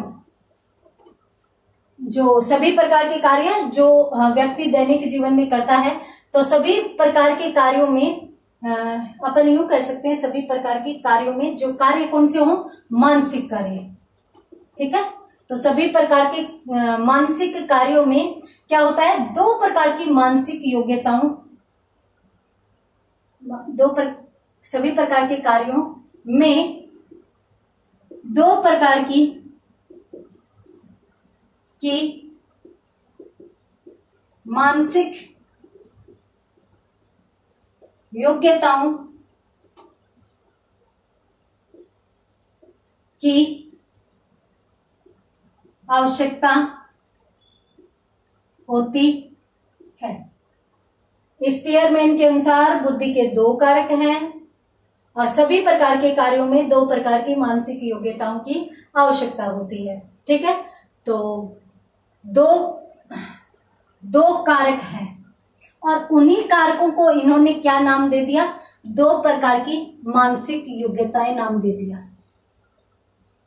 जो सभी प्रकार के कार्य जो व्यक्ति दैनिक जीवन में करता है, तो सभी प्रकार के कार्यों में अपन यूं कह सकते हैं, सभी प्रकार के कार्यों में जो कार्य कौन से हो? मानसिक कार्य। ठीक है, तो सभी प्रकार के मानसिक कार्यों में क्या होता है? दो प्रकार की मानसिक योग्यताओं, सभी प्रकार के कार्यों में दो प्रकार की मानसिक योग्यताओं की आवश्यकता होती है। स्पीयरमैन के अनुसार बुद्धि के दो कारक हैं और सभी प्रकार के कार्यों में दो प्रकार की मानसिक योग्यताओं की आवश्यकता होती है। ठीक है, तो दो कारक हैं और उन्हीं कारकों को इन्होंने क्या नाम दे दिया? दो प्रकार की मानसिक योग्यताएं नाम दे दिया।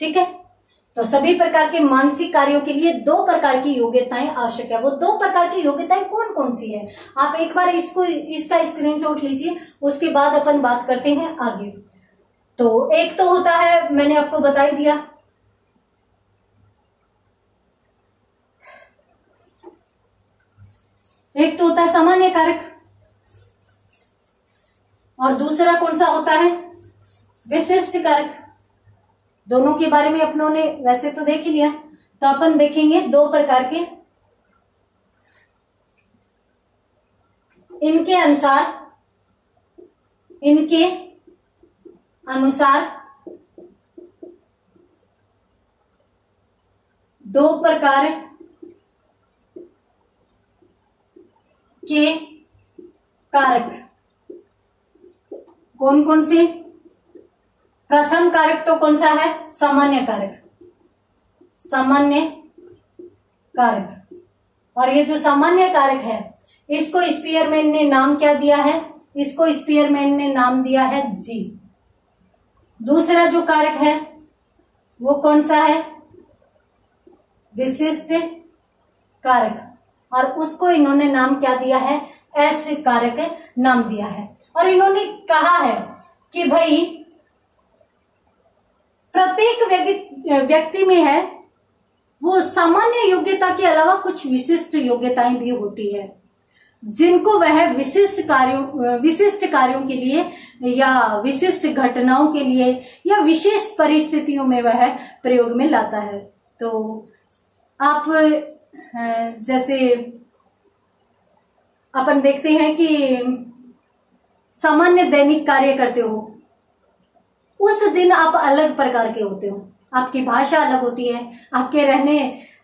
ठीक है, तो सभी प्रकार के मानसिक कार्यों के लिए दो प्रकार की योग्यताएं आवश्यक है। वो दो प्रकार की योग्यताएं कौन कौन सी है? आप एक बार इसका स्क्रीनशॉट लीजिए, उसके बाद अपन बात करते हैं आगे। तो एक तो होता है, मैंने आपको बता ही दिया, एक तो होता है सामान्य कारक और दूसरा कौन सा होता है, विशिष्ट कारक। दोनों के बारे में अपनों ने वैसे तो देख ही लिया, तो अपन देखेंगे दो प्रकार के। इनके अनुसार दो प्रकार के कारक कौन कौन से। प्रथम कारक तो कौन सा है, सामान्य कारक, सामान्य कारक। और ये जो सामान्य कारक है इसको स्पीयरमैन ने नाम क्या दिया है, इसको स्पीयरमैन ने नाम दिया है जी। दूसरा जो कारक है वो कौन सा है, विशिष्ट कारक, और उसको इन्होंने नाम क्या दिया है, एस कारक नाम दिया है। और इन्होंने कहा है कि भाई प्रत्येक व्यक्ति में है वो सामान्य योग्यता के अलावा कुछ विशिष्ट योग्यताएं भी होती है, जिनको वह विशिष्ट कार्यों के लिए या विशिष्ट घटनाओं के लिए या विशेष परिस्थितियों में वह प्रयोग में लाता है। तो आप जैसे अपन देखते हैं कि सामान्य दैनिक कार्य करते हो, उस दिन आप अलग प्रकार के होते हो, आपकी भाषा अलग होती है, आपके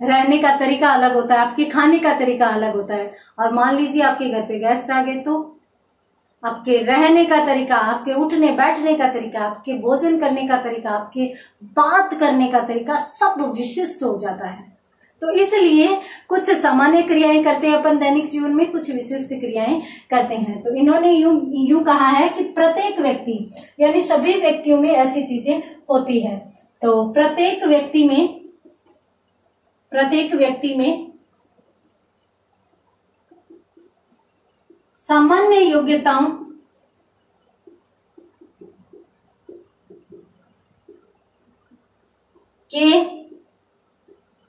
रहने का तरीका अलग होता है, आपके खाने का तरीका अलग होता है। और मान लीजिए आपके घर पे गेस्ट आ गए तो आपके रहने का तरीका, आपके उठने बैठने का तरीका, आपके भोजन करने का तरीका, आपके बात करने का तरीका सब विशिष्ट हो जाता है। तो इसलिए कुछ सामान्य क्रियाएं करते हैं अपन दैनिक जीवन में, कुछ विशिष्ट क्रियाएं करते हैं। तो इन्होंने यूं कहा है कि प्रत्येक व्यक्ति यानी सभी व्यक्तियों में ऐसी चीजें होती है। तो प्रत्येक व्यक्ति में सामान्य योग्यताओं के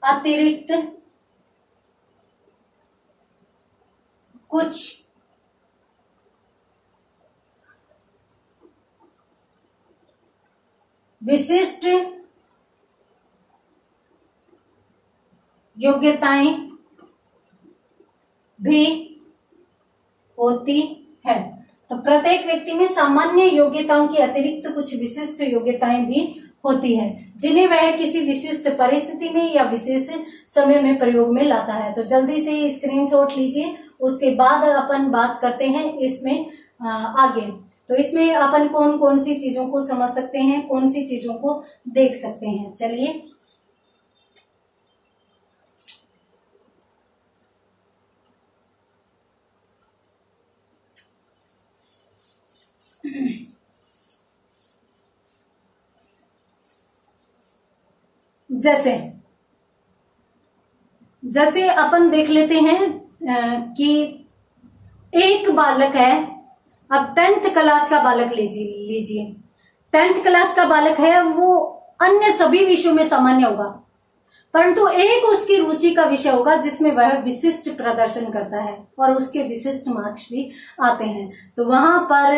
अतिरिक्त कुछ विशिष्ट योग्यताएं भी होती है। तो प्रत्येक व्यक्ति में सामान्य योग्यताओं के अतिरिक्त कुछ विशिष्ट योग्यताएं भी होती है, जिन्हें वह किसी विशिष्ट परिस्थिति में या विशेष समय में प्रयोग में लाता है। तो जल्दी से स्क्रीनशॉट लीजिए, उसके बाद अपन बात करते हैं इसमें आगे। तो इसमें अपन कौन कौन सी चीजों को समझ सकते हैं, कौन सी चीजों को देख सकते हैं, चलिए। जैसे अपन देख लेते हैं कि एक बालक है, अब 10th क्लास का बालक लीजिए। 10th क्लास का बालक है, वो अन्य सभी विषयों में सामान्य होगा, परंतु एक उसकी रुचि का विषय होगा जिसमें वह विशिष्ट प्रदर्शन करता है और उसके विशिष्ट मार्क्स भी आते हैं। तो वहां पर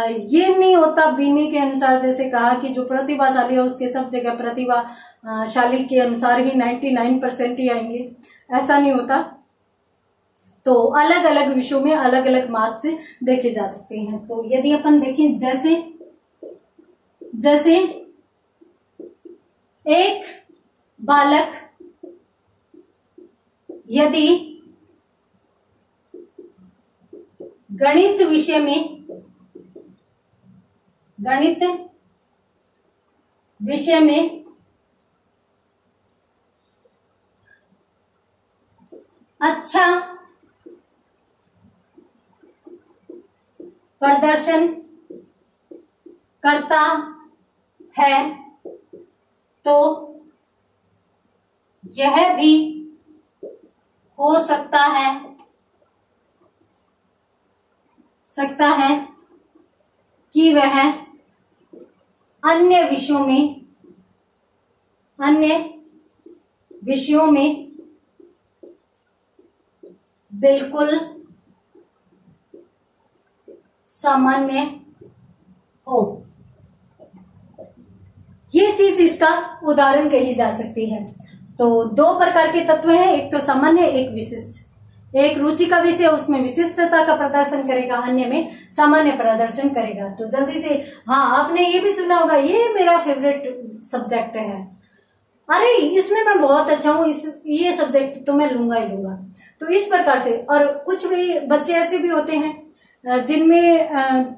ये नहीं होता बीनी के अनुसार, जैसे कहा कि जो प्रतिभाशाली है उसके सब जगह प्रतिभाशाली के अनुसार ही 99% ही आएंगे, ऐसा नहीं होता। तो अलग अलग विषयों में अलग अलग मार्क्स देखे जा सकते हैं। तो यदि अपन देखें, जैसे एक बालक यदि गणित विषय में अच्छा प्रदर्शन करता है तो यह भी हो सकता है कि वह अन्य विषयों में बिल्कुल सामान्य हो। ये चीज इसका उदाहरण कही जा सकती है। तो दो प्रकार के तत्व हैं, एक तो सामान्य, एक विशिष्ट। एक रुचि का विषय उसमें विशिष्टता का प्रदर्शन करेगा, अन्य में सामान्य प्रदर्शन करेगा। तो जल्दी से, हाँ आपने ये भी सुना होगा, ये मेरा फेवरेट सब्जेक्ट है, अरे इसमें मैं बहुत अच्छा हूँ, ये सब्जेक्ट तो मैं लूंगा ही लूंगा। तो इस प्रकार से, और कुछ भी बच्चे ऐसे भी होते हैं जिनमें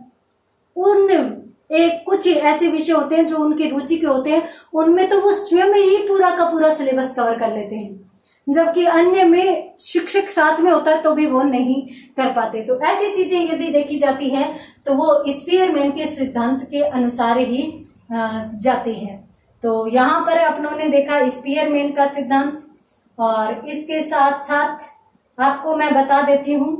कुछ ऐसे विषय होते हैं जो उनकी रुचि के होते हैं, उनमें तो वो स्वयं ही पूरा का पूरा सिलेबस कवर कर लेते हैं, जबकि अन्य में शिक्षक साथ में होता है तो भी वो नहीं कर पाते। तो ऐसी चीजें यदि देखी जाती है तो वो स्पीयरमैन के सिद्धांत के अनुसार ही जाती है। तो यहाँ पर अपनों ने देखा स्पीयरमैन का सिद्धांत, और इसके साथ साथ आपको मैं बता देती हूं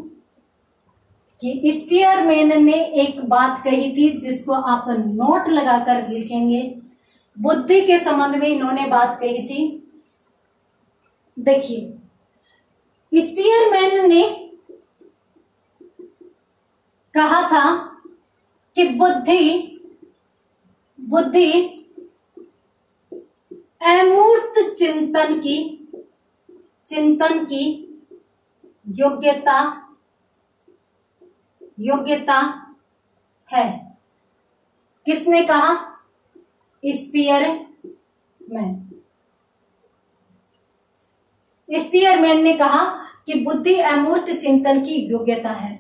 कि स्पीयरमैन ने एक बात कही थी जिसको आप नोट लगाकर लिखेंगे। बुद्धि के संबंध में इन्होंने बात कही थी। देखिए, स्पीयरमैन ने कहा था कि बुद्धि अमूर्त चिंतन की योग्यता है। किसने कहा? स्पीयरमैन ने कहा कि बुद्धि अमूर्त चिंतन की योग्यता है।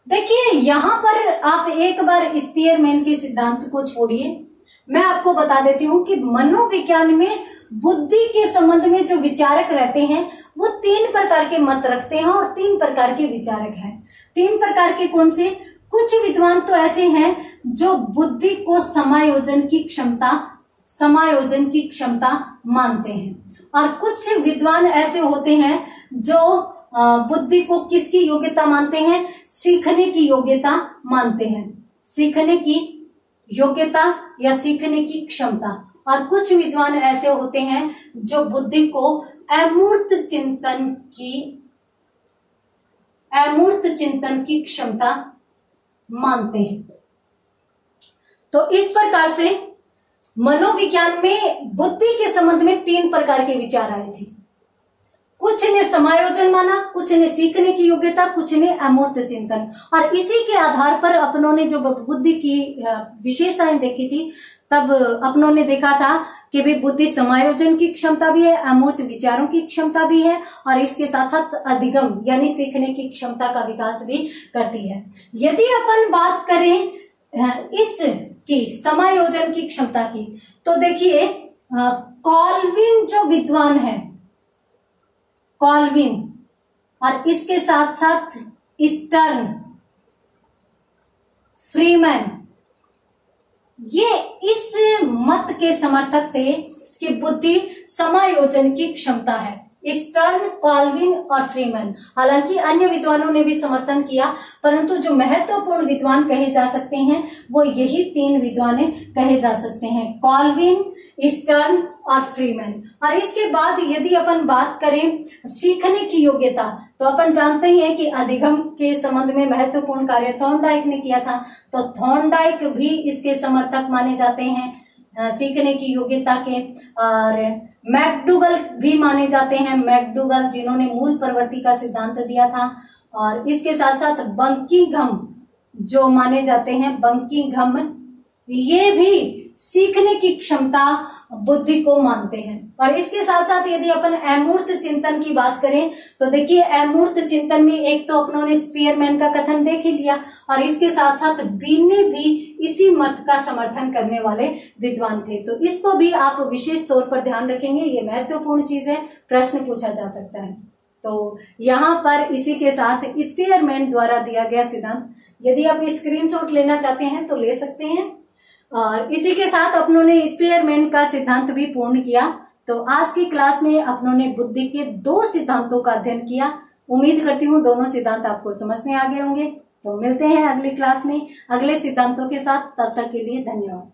देखिए, यहां पर आप एक बार स्पीयरमैन के सिद्धांत को छोड़िए, मैं आपको बता देती हूं कि मनोविज्ञान में बुद्धि के संबंध में जो विचारक रहते हैं वो तीन प्रकार के मत रखते हैं और तीन प्रकार के विचारक हैं। तीन प्रकार के कौन से? कुछ विद्वान तो ऐसे हैं जो बुद्धि को समायोजन की क्षमता मानते हैं, और कुछ विद्वान ऐसे होते हैं जो बुद्धि को किसकी योग्यता मानते हैं? सीखने की योग्यता मानते हैं, सीखने की योग्यता या सीखने की क्षमता। और कुछ विद्वान ऐसे होते हैं जो बुद्धि को अमूर्त चिंतन की क्षमता मानते हैं। तो इस प्रकार से मनोविज्ञान में बुद्धि के संबंध में तीन प्रकार के विचार आए थे। कुछ ने समायोजन माना, कुछ ने सीखने की योग्यता, कुछ ने अमूर्त चिंतन। और इसी के आधार पर अपनों ने जो बुद्धि की विशेषताएं देखी थी, तब अपनों ने देखा था कि भी बुद्धि समायोजन की क्षमता भी है, अमूर्त विचारों की क्षमता भी है, और इसके साथ साथ अधिगम यानी सीखने की क्षमता का विकास भी करती है। यदि अपन बात करें इसकी समायोजन की क्षमता की, तो देखिए कॉल्विन जो विद्वान है, कॉल्विन, और इसके साथ साथ स्टर्न, फ्रीमैन, ये इस मत के समर्थक थे कि बुद्धि समायोजन की क्षमता है। स्टर्न, कॉल्विन और फ्रीमैन। हालांकि अन्य विद्वानों ने भी समर्थन किया, परंतु जो महत्वपूर्ण विद्वान कहे जा सकते हैं वो यही तीन विद्वान कहे जा सकते हैं, कॉल्विन, स्टर्न और फ्रीमैन। और इसके बाद यदि अपन बात करें सीखने की योग्यता, तो अपन जानते ही हैं कि अधिगम के संबंध में महत्वपूर्ण कार्य थॉर्नडाइक ने किया था, तो थॉर्नडाइक भी इसके समर्थक माने जाते हैं सीखने की योग्यता के। और मैकडूगल भी माने जाते हैं, मैकडूगल जिन्होंने मूल प्रवृत्ति का सिद्धांत दिया था। और इसके साथ साथ बंकिंघम जो माने जाते हैं, बंकिंघम, ये भी सीखने की क्षमता बुद्धि को मानते हैं। और इसके साथ साथ यदि अपन अमूर्त चिंतन की बात करें, तो देखिए अमूर्त चिंतन में एक तो अपनों ने स्पीयरमैन का कथन देख ही लिया, और इसके साथ साथ बीने भी इसी मत का समर्थन करने वाले विद्वान थे। तो इसको भी आप विशेष तौर पर ध्यान रखेंगे, ये महत्वपूर्ण चीज है, प्रश्न पूछा जा सकता है। तो यहाँ पर इसी के साथ स्पीयरमैन द्वारा दिया गया सिद्धांत, यदि आप स्क्रीनशॉट लेना चाहते हैं तो ले सकते हैं। और इसी के साथ अपनों ने स्पीयरमैन का सिद्धांत भी पूर्ण किया। तो आज की क्लास में अपनों ने बुद्धि के दो सिद्धांतों का अध्ययन किया। उम्मीद करती हूँ दोनों सिद्धांत आपको समझ में आ गए होंगे। तो मिलते हैं अगली क्लास में अगले सिद्धांतों के साथ, तब तक के लिए धन्यवाद।